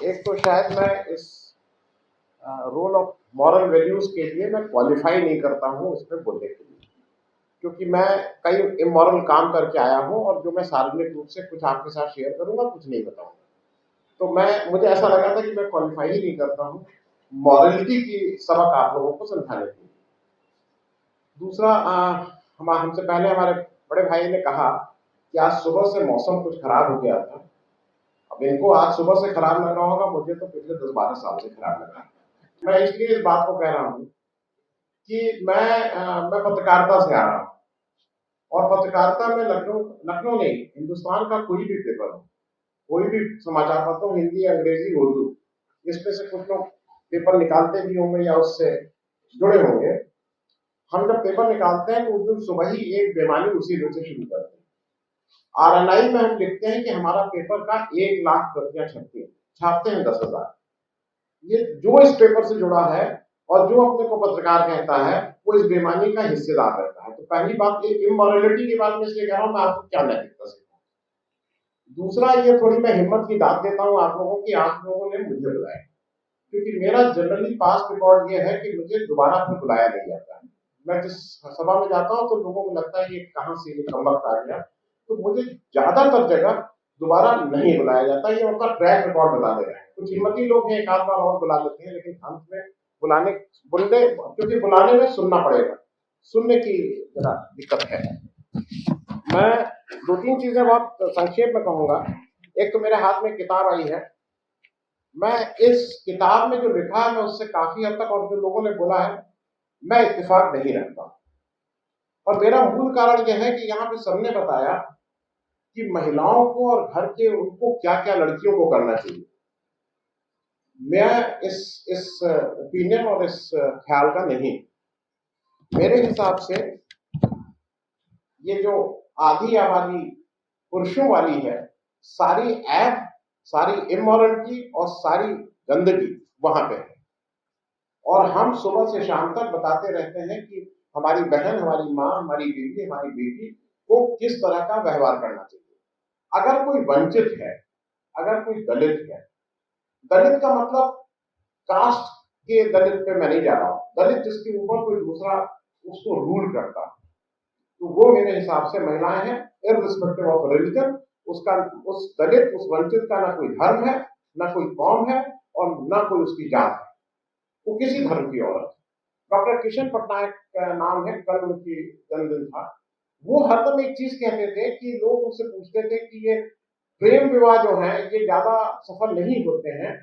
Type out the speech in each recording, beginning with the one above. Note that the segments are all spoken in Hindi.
एक तो शायद मैं इस रोल ऑफ मॉरल वैल्यूज के लिए मैं क्वालिफाई नहीं करता हूँ उसमें बोलने के लिए, क्योंकि मैं कई इमोरल काम करके आया हूँ और जो मैं सार्वजनिक रूप से कुछ आपके साथ शेयर करूंगा, कुछ नहीं बताऊंगा। तो मुझे ऐसा लगा था कि मैं क्वालिफाई ही नहीं करता हूँ मॉरलिटी की सबक आप लोगों को समझाने के लिए। दूसरा, हम हमसे पहले हमारे बड़े भाई ने कहा कि आज सुबह से मौसम कुछ खराब हो गया था। अब इनको आज सुबह से खराब लग रहा होगा, मुझे तो पिछले 10-12 साल से खराब लग रहा है। मैं इसलिए इस बात को कह रहा हूँ कि मैं पत्रकारिता से आ रहा हूँ और पत्रकारिता में लखनऊ लखनऊ नहीं, हिंदुस्तान का कोई भी पेपर हो, कोई भी समाचार पत्र हो, हिंदी, अंग्रेजी, उर्दू, इसमें से कुछ लोग पेपर निकालते भी होंगे या उससे जुड़े होंगे। हम जब पेपर निकालते हैं तो उस दिन सुबह ही एक बेमानी उसी दिन से शुरू करते हैं। आरएनआई में हम लिखते हैं कि हमारा पेपर का 1,00,000 प्रतियां छापते हैं 10,000। ये जो इस पेपर से जुड़ा है और जो अपने को पत्रकार कहता है वो इस बेईमानी का हिस्सेदार रहता है। तो पहली बात, ये इमोरलिटी की बात में इसलिए कह रहा हूं, मैं आपको क्या नैतिकता सिखाऊं। दूसरा, ये थोड़ी मैं हिम्मत की दाद देता हूं आप लोगों की, आप लोगों ने मुझे बुलाया, क्योंकि मेरा जनरली पास्ट रिकॉर्ड ये है कि मुझे दोबारा फिर बुलाया नहीं जाता है। मैं जिस सभा में जाता हूं तो लोगों को लगता है ये कहां से ये कमबख्त आ गया, तो मुझे ज्यादातर जगह दोबारा नहीं बुलाया जाता। ये उनका ट्रैक रिकॉर्ड बता दे रहा है। कुछ हिम्मती लोग हैं, एक आध बार और बुला लेते हैं, लेकिन अंत में क्योंकि बुलाने में सुनना पड़ेगा, सुनने की जरा दिक्कत है। मैं 2-3 चीजें बहुत संक्षेप में कहूंगा। एक तो मेरे हाथ में किताब आई है, मैं इस किताब में जो लिखा है मैं उससे काफी हद तक, और जो लोगों ने बोला है, मैं इत्तेफाक नहीं रखता। और मेरा मूल कारण यह है कि यहाँ पे सबने बताया कि महिलाओं को और घर के उनको क्या क्या लड़कियों को करना चाहिए। मैं इस ओपिनियन और इस ख्याल का नहीं। मेरे हिसाब से ये जो आधी आबादी पुरुषों वाली है, सारी ऐब, सारी इमोरलिटी और सारी गंदगी वहां पे है। और हम सुबह से शाम तक बताते रहते हैं कि हमारी बहन, हमारी माँ, हमारी बीवी, हमारी बेटी को किस तरह का व्यवहार करना चाहिए। अगर कोई वंचित है, अगर कोई दलित है, दलित का मतलब कास्ट के दलित पे मैं नहीं जा रहा हूं, दलित जिसके ऊपर कोई दूसरा उसको रूल करता, तो वो मेरे हिसाब से महिलाएं हैं, इररिस्पेक्टिव ऑफ रिलीजन। उसका, उस दलित, उस वंचित का ना कोई धर्म है, ना कोई कौम है और ना कोई उसकी जात है, वो किसी धर्म की औरत। डॉक्टर किशन पटनायक का नाम है, कल उनकी जन्मदिन था। वो हरदम एक चीज कहते थे कि लोग उनसे पूछते थे कि ये प्रेम विवाह जो है ये ज्यादा सफल नहीं होते हैं,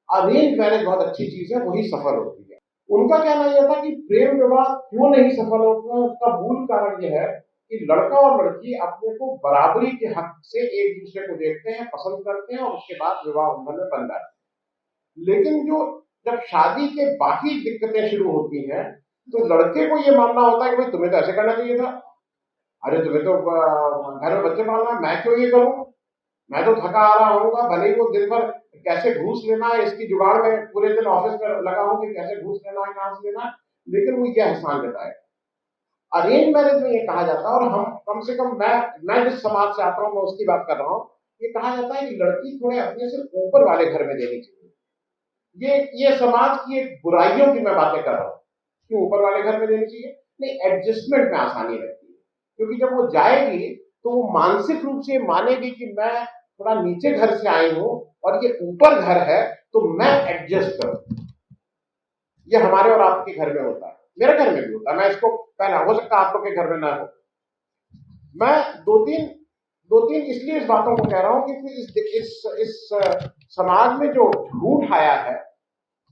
अरेंज मैरिज बहुत अच्छी चीज है, वही सफल होती है। उनका कहना यह था कि प्रेम विवाह क्यों नहीं सफल होते हैं, उसका मूल कारण यह है कि लड़का और लड़की अपने को बराबरी के हक से एक दूसरे को देखते हैं, पसंद करते हैं और उसके बाद विवाह बंधन में बन जाते हैं। लेकिन जब शादी के बाकी दिक्कतें शुरू होती हैं तो लड़के को यह मानना होता है कि भाई तुम्हें तो ऐसे करना चाहिए था, अरे तुम्हें तो घर में बच्चे पालना है, मैं क्यों ये करूं, मैं तो थका आ रहा हूँ, भले ही वो दिन भर कैसे घूस लेना है इसकी जुगाड़ में पूरे दिन ऑफिस में लगा हूं कि कैसे घूस लेना है, कहां से लेना है, लेकिन वो ये एहसान जताए। अरेंज मैरिज में ये कहा जाता है, और हम कम से कम मैं जिस समाज से आता हूँ मैं उसकी बात कर रहा हूँ, ये कहा जाता है कि लड़की थोड़े अपने से ऊपर वाले घर में देनी चाहिए। ये समाज की एक बुराइयों की मैं बातें कर रहा हूँ कि ऊपर वाले घर में देनी चाहिए, नहीं, एडजस्टमेंट में आसानी रहती है, क्योंकि जब वो जाएगी तो वो मानसिक रूप से मानेगी कि मैं थोड़ा नीचे घर से आई हूं और ये ऊपर घर है तो मैं एडजस्ट करूं। ये हमारे और आपके घर में होता है, मेरे घर में भी होता है, मैं इसको पहला, हो सकता है आप लोग के घर में ना हो। मैं दो तीन इसलिए इस बातों को कह रहा हूं कि इस समाज में जो झूठ आया है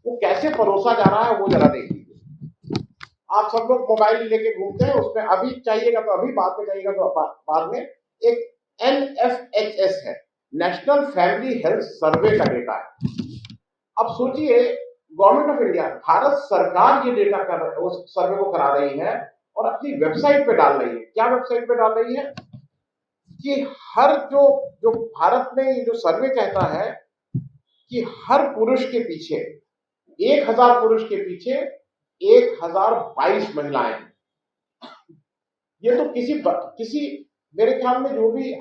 वो कैसे परोसा जा रहा है, वो जरा देख लीजिए। आप सब लोग मोबाइल लेके घूमते हैं, उसमें अभी चाहिएगा तो अभी, बाद में चाहिएगा तो बाद में, एक NFHS है, नेशनल फैमिली हेल्थ सर्वे का डेटा है। अब सोचिए, गवर्नमेंट ऑफ इंडिया, भारत सरकार ये डेटा उस सर्वे को करा रही है और अपनी वेबसाइट पे डाल रही है। क्या वेबसाइट पे डाल रही है कि हर जो भारत में ये जो सर्वे कहता है कि हर पुरुष के पीछे, 1,000 पुरुष के पीछे 1,022 महिलाएं हैं। ये तो किसी मेरे ख्याल में जो भी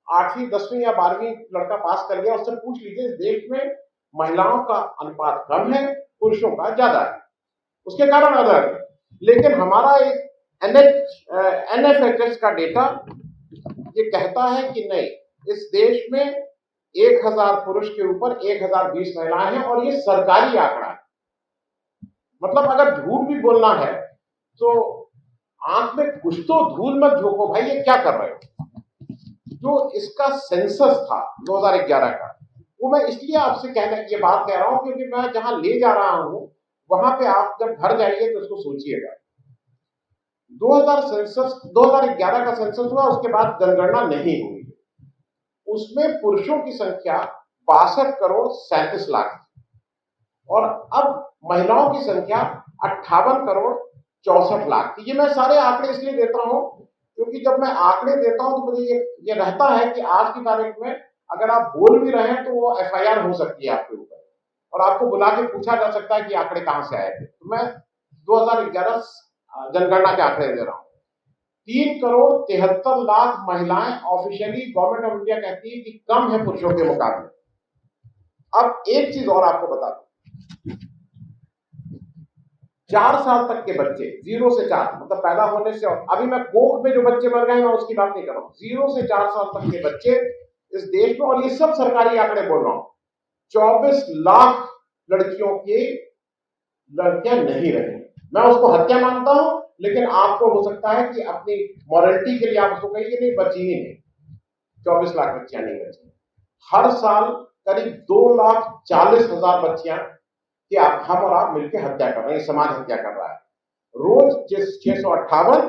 8वीं 10वीं या 12वीं लड़का पास कर गया उससे पूछ लीजिए, इस देश में महिलाओं का अनुपात कम है, पुरुषों का ज्यादा है। उसके कारण अलग है, लेकिन हमारा एक एनएफएचएस का डेटा ये कहता है कि नहीं, इस देश में 1000 पुरुष के ऊपर 1020 महिलाएं हैं, और ये सरकारी आंकड़ा है। मतलब अगर झूठ भी बोलना है तो आंख में कुछ तो धूल मत झोंको भाई, ये क्या कर रहे हो। जो इसका सेंसस था 2011 का, वो मैं इसलिए आपसे ये बात कह रहा हूं क्योंकि मैं जहां ले जा रहा हूं वहां पे आप जब घर जाइए तो इसको सोचिएगा। 2011 का सेंसस हुआ, उसके बाद जनगणना नहीं हुई। उसमें पुरुषों की संख्या 62 करोड़ 37 लाख थी, और अब महिलाओं की संख्या 58 करोड़ 64 लाख थी। ये मैं सारे आंकड़े इसलिए देता हूं क्योंकि जब मैं आंकड़े देता हूं तो मुझे ये रहता है कि आज की तारीख में अगर आप बोल भी रहे हैं तो वो एफआईआर हो सकती है आपके ऊपर, और आपको बुला के पूछा जा सकता है कि आंकड़े कहां से आए थे। तो मैं 2011 जनगणना के आंकड़े दे रहा हूं। 3 करोड़ 73 लाख महिलाएं ऑफिशियली गवर्नमेंट ऑफ इंडिया कहती है कि कम है पुरुषों के मुकाबले। अब एक चीज और आपको बता दूं, 4 साल तक के बच्चे, 0 से 4 मतलब पैदा होने से, और अभी मैं कोख में जो बच्चे मर गए मैं उसकी बात नहीं कर रहा हूं, 0 से 4 साल तक के बच्चे इस देश में, और ये सब सरकारी आंकड़े बोल रहा हूं, 24 लाख लड़कियों की लड़कियां नहीं रही। मैं उसको हत्या मानता हूं, लेकिन आपको हो सकता है कि अपनी मॉरलिटी के लिए आप उसको कहिए नहीं, बची ही नहीं, 24 लाख बच्चियां नहीं बची। हर साल करीब 2,40,000 बच्चियां कि हम और आप मिलकर हत्या कर रहे हैं, समाज हत्या कर रहा है। रोज 658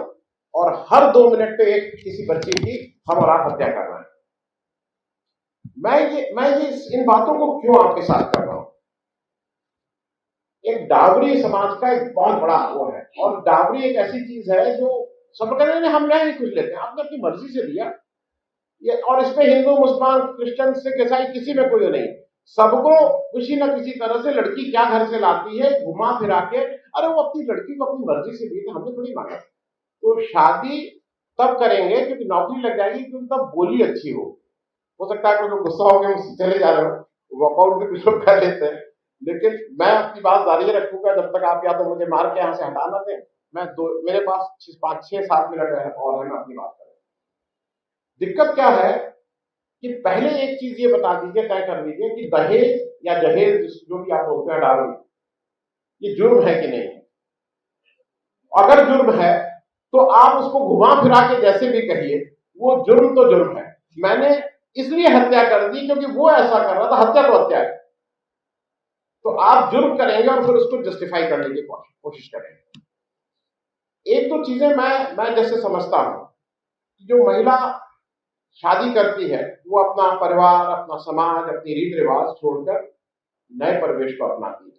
और हर 2 मिनट पे एक किसी बच्चे की हम और आप हत्या कर रहे हैं। मैं ये इन बातों को क्यों आपके साथ कर रहा हूं। एक डावरी समाज का एक बहुत बड़ा वो है, और डावरी एक ऐसी चीज है जो सब कहते हैं हम नहीं कुछ लेते हैं, आपने अपनी मर्जी से दिया ये, और इसमें हिंदू मुसलमान क्रिश्चियन सिख ईसाई किसी में कोई नहीं, सबको किसी न किसी तरह से लड़की क्या घर से लाती है घुमा फिरा के, अरे वो अपनी लड़की को अपनी मर्जी से दी, हमने थोड़ी मांगा। तो शादी तब करेंगे क्योंकि नौकरी लग जाएगी, क्योंकि तब बोली अच्छी हो सकता है कुछ लोग गुस्सा हो गए चले जा रहे हो, वॉकआउट भी कुछ लोग कर लेते हैं, लेकिन मैं अपनी बात जारी रखूंगा जब तक आप या तो मुझे मार के यहां से हटा ना दें। मेरे पास 5-6-7 मिनट और है, मैं अपनी बात करूं। दिक्कत क्या है कि पहले एक चीज ये बता दीजिए, तय कर दीजिए कि दहेज या जहेज जो भी आप बोलते हैं डावरी, ये जुर्म है कि नहीं। अगर जुर्म है तो आप उसको घुमा फिरा के जैसे भी कहिए, वो जुर्म तो जुर्म है। मैंने इसलिए हत्या कर दी क्योंकि वो ऐसा कर रहा था, हत्या तो हत्या है। तो आप जुर्म करेंगे और फिर उसको जस्टिफाई करने की कोशिश करेंगे। एक तो चीजें मैं जैसे समझता हूं, जो महिला शादी करती है वो अपना परिवार, अपना समाज, अपनी रीति रिवाज छोड़कर नए परिवेश को अपनाती है।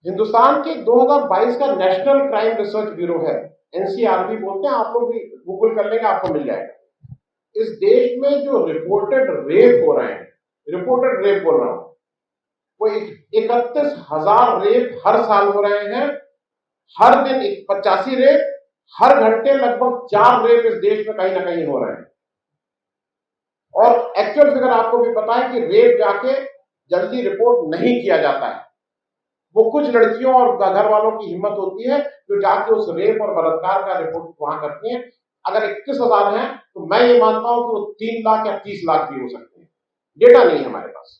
हिंदुस्तान के 2022 का नेशनल क्राइम रिसर्च ब्यूरो है, एनसीआरबी बोलते हैं, आप लोग भी गूगल कर लेंगे आपको मिल जाएगा। इस देश में जो रिपोर्टेड रेप हो रहे हैं, रिपोर्टेड रेप बोल रहा हूं, वो 31,000 रेप हर साल हो रहे हैं। हर दिन 85 रेप, हर घंटे लगभग 4 रेप इस देश में कहीं ना कहीं हो रहे हैं। और एक्चुअल फिगर आपको भी पता है कि रेप जाके जल्दी रिपोर्ट नहीं किया जाता है। वो कुछ लड़कियों और घर वालों की हिम्मत होती है जो जाके उस रेप और बलात्कार का रिपोर्ट वहां करती हैं। अगर 21,000 हैं तो मैं ये मानता हूं कि वो 3 लाख या 30 लाख भी हो सकते हैं, डेटा नहीं है हमारे पास।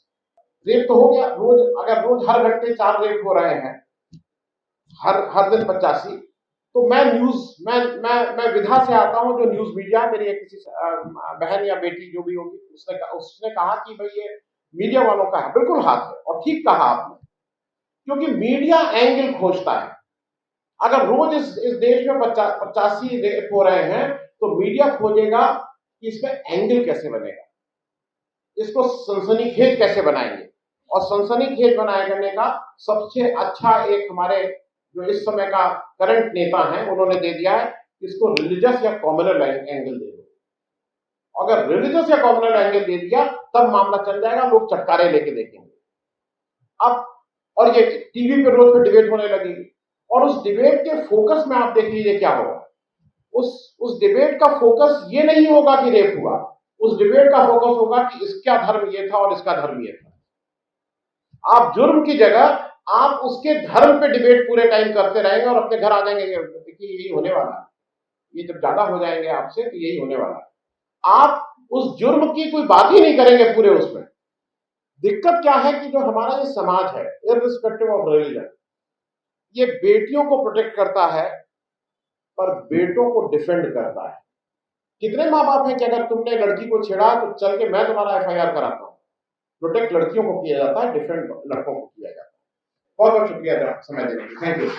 रेप तो हो गया रोज, अगर रोज हर घंटे 4 रेप हो रहे हैं, हर दिन 85, तो मैं विधा से आता हूं, जो न्यूज मीडिया, मेरी किसी बहन या बेटी जो भी होगी उसने कहा कि भाई ये मीडिया वालों का है, बिल्कुल हाथ है, और ठीक कहा आपने, क्योंकि मीडिया एंगल खोजता है। अगर रोज इस देश में 85 रेप हो रहे हैं तो मीडिया खोजेगा कि इसमें एंगल कैसे बनेगा, इसको सनसनीखेज कैसे बनाएंगे। और सनसनीखेज बनाने का सबसे अच्छा एक हमारे जो इस समय का करंट नेता हैं उन्होंने दे दिया है, इसको रिलीजियस या कॉम्युनल एंगल दे दो। अगर रिलीजियस या कॉम्युनल एंगल दे दिया तब मामला चल जाएगा, लोग चटकारे लेके देखेंगे। अब और ये टीवी पे रोज पे डिबेट होने लगेगी, और उस डिबेट के फोकस में आप देख लीजिए क्या होगा। उस डिबेट का फोकस ये नहीं होगा कि रेप हुआ, उस डिबेट का फोकस होगा कि इसका धर्म ये था और इसका धर्म ये था। आप जुर्म की जगह आप उसके धर्म पे डिबेट पूरे टाइम करते रहेंगे और अपने घर आ जाएंगे कि यही होने वाला है, ये जब ज्यादा हो जाएंगे आपसे तो यही होने वाला है। आप उस जुर्म की कोई बात ही नहीं करेंगे पूरे उसमें। दिक्कत क्या है कि जो हमारा ये समाज है, इररिस्पेक्टिव ऑफ रिलीजन, ये बेटियों को प्रोटेक्ट करता है पर बेटों को डिफेंड करता है। कितने माँ बाप हैं कि अगर तुमने लड़की को छेड़ा तो चल के मैं तुम्हारा एफआईआर कराता हूं। प्रोटेक्ट लड़कियों को किया जाता है, डिफेंड लड़कों को किया जाता है। बहुत बहुत शुक्रिया समय देने के लिए। Thank you.